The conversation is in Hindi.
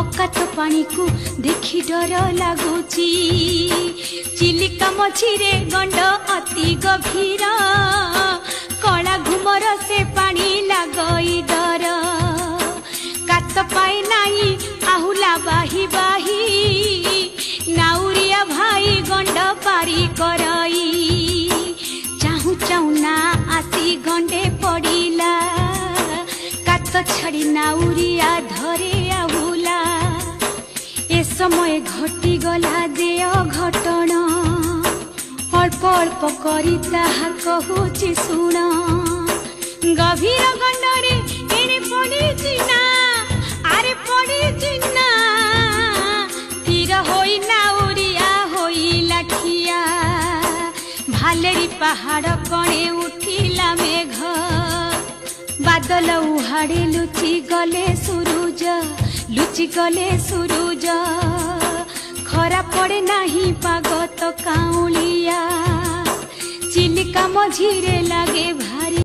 अकात पानी को देखी डर लगुची चिलिका मझिरे गंड अति गभीर कला घुमर से पानी लगई डर कात पाए नाही आहुला बाही बाही नाउरिया भाई गंड पारी करई चाहू चाहू ना आसी गंडे पड़िला कात छड़ी नाउरिया धरे आहुला ए समय घटी गला जे घटना अल्प अल्प करी ताहा कहूची सुण गभीर गंडरे एने पड़ी चिना आरे पड़ी चिना तीर होई नाउरिया होई लाठिया भालेरी पहाड़ कणे उठिला मेघ बादल उहाड़े लुचि गले सूरज खरा पड़े नाही पाग तो काउलिया चिलिका मझिरे लागे भारी।